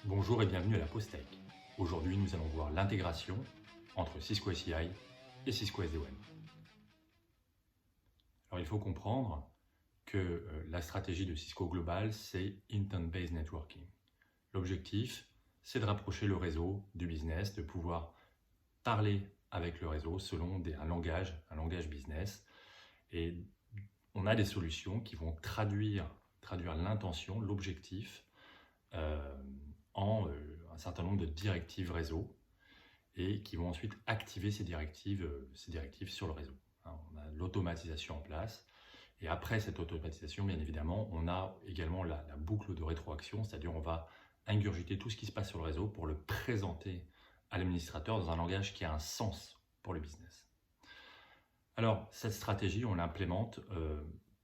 Bonjour et bienvenue à la Pause Tech. Aujourd'hui, nous allons voir l'intégration entre Cisco SCI et Cisco SD-WAN. Alors, il faut comprendre que la stratégie de Cisco Global, c'est Intent-Based Networking. L'objectif, c'est de rapprocher le réseau du business, de pouvoir parler avec le réseau selon un langage business. Et on a des solutions qui vont traduire l'intention, l'objectif, en un certain nombre de directives réseau et qui vont ensuite activer ces directives sur le réseau. On a l'automatisation en place et après cette automatisation, bien évidemment, on a également la boucle de rétroaction, c'est-à-dire on va ingurgiter tout ce qui se passe sur le réseau pour le présenter à l'administrateur dans un langage qui a un sens pour le business. Alors, cette stratégie, on l'implémente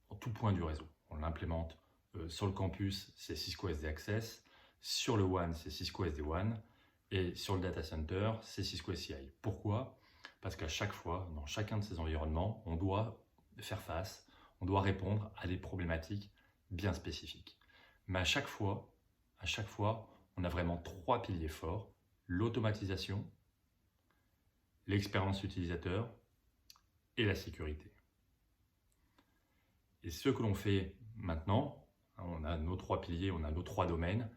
en tout point du réseau. On l'implémente sur le campus, c'est Cisco SD Access. Sur le WAN, c'est Cisco SD-WAN. Et sur le data center, c'est Cisco SCI. Pourquoi? Parce qu'à chaque fois, dans chacun de ces environnements, on doit faire face, on doit répondre à des problématiques bien spécifiques. Mais à chaque fois, on a vraiment trois piliers forts: l'automatisation, l'expérience utilisateur et la sécurité. Et ce que l'on fait maintenant, on a nos trois piliers, on a nos trois domaines,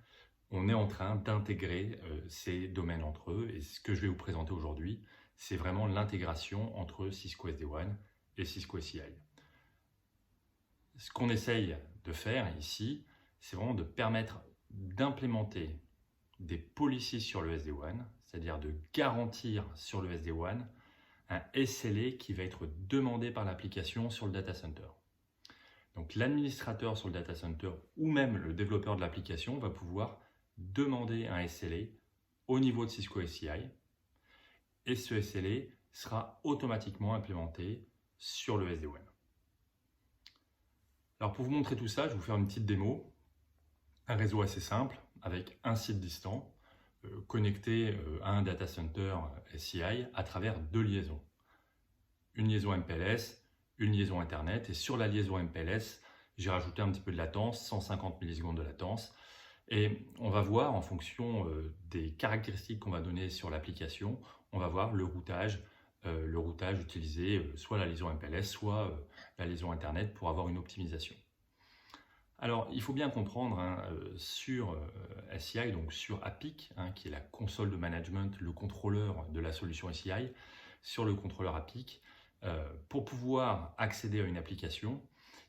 on est en train d'intégrer ces domaines entre eux. Et ce que je vais vous présenter aujourd'hui, c'est vraiment l'intégration entre Cisco SD-WAN et Cisco SCI. Ce qu'on essaye de faire ici, c'est vraiment de permettre d'implémenter des policies sur le SD-WAN, c'est-à-dire de garantir sur le SD-WAN un SLA qui va être demandé par l'application sur le data center. Donc l'administrateur sur le data center ou même le développeur de l'application va pouvoir demander un SLA au niveau de Cisco SCI et ce SLA sera automatiquement implémenté sur le SD-WAN. Alors pour vous montrer tout ça, je vais vous faire une petite démo. Un réseau assez simple avec un site distant connecté à un data center SCI à travers deux liaisons. Une liaison MPLS, une liaison Internet, et sur la liaison MPLS, j'ai rajouté un petit peu de latence, 150 millisecondes de latence. Et on va voir en fonction des caractéristiques qu'on va donner sur l'application, on va voir le routage utilisé, soit la liaison MPLS, soit la liaison Internet pour avoir une optimisation. Alors, il faut bien comprendre sur SCI, donc sur APIC, qui est la console de management, le contrôleur de la solution SCI, sur le contrôleur APIC, pour pouvoir accéder à une application,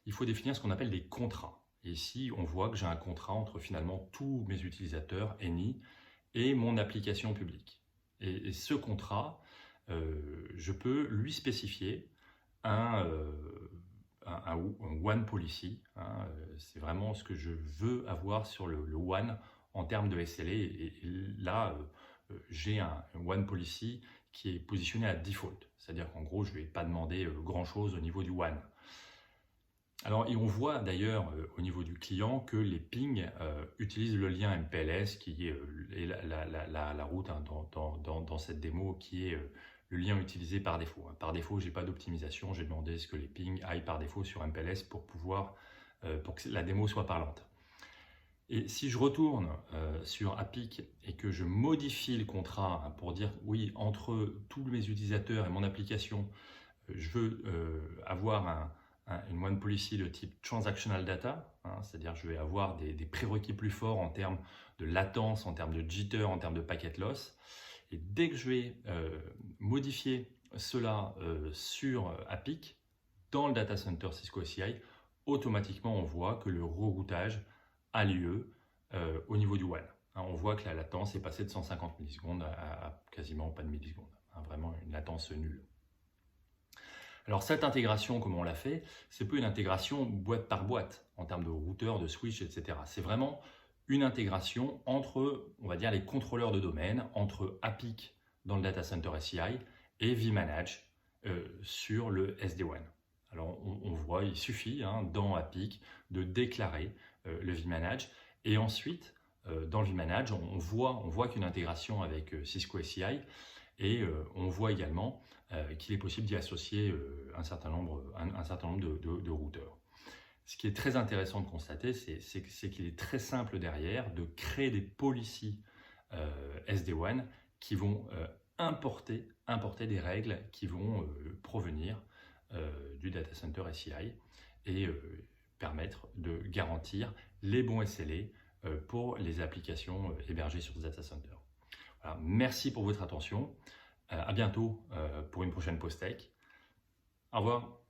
il faut définir ce qu'on appelle des contrats. Et ici, on voit que j'ai un contrat entre finalement tous mes utilisateurs ENI et mon application publique. Et ce contrat, je peux lui spécifier un WAN policy. C'est vraiment ce que je veux avoir sur le WAN en termes de SLA. Et là, j'ai un WAN policy qui est positionné à default. C'est-à-dire qu'en gros, je ne vais pas demander grand-chose au niveau du WAN. Alors, et on voit d'ailleurs au niveau du client que les pings utilisent le lien MPLS qui est la route dans cette démo qui est le lien utilisé par défaut. Par défaut, je n'ai pas d'optimisation, j'ai demandé à ce que les pings aillent par défaut sur MPLS pour que la démo soit parlante. Et si je retourne sur APIC et que je modifie le contrat pour dire oui, entre tous mes utilisateurs et mon application, je veux avoir une WAN policy de type transactional data, c'est-à-dire je vais avoir des prérequis plus forts en termes de latence, en termes de jitter, en termes de packet loss. Et dès que je vais modifier cela sur APIC, dans le data center Cisco SCI, automatiquement on voit que le reroutage a lieu au niveau du WAN. On voit que la latence est passée de 150 millisecondes à quasiment pas de millisecondes, vraiment une latence nulle. Alors cette intégration, comme on l'a fait, c'est pas une intégration boîte par boîte en termes de routeur, de switch, etc. C'est vraiment une intégration entre, on va dire, les contrôleurs de domaine, entre APIC dans le data center SCI et vManage sur le SD-WAN. Alors on voit, il suffit dans APIC de déclarer le vManage et ensuite dans le vManage, on voit qu'une intégration avec Cisco SCI. Et on voit également qu'il est possible d'y associer un certain nombre de routeurs. ce qui est très intéressant de constater, c'est qu'il est très simple derrière de créer des policies SD-WAN qui vont importer des règles qui vont provenir du data center SCI et permettre de garantir les bons SLA pour les applications hébergées sur ce data center. Voilà, merci pour votre attention. À bientôt pour une prochaine Pause Tech. Au revoir.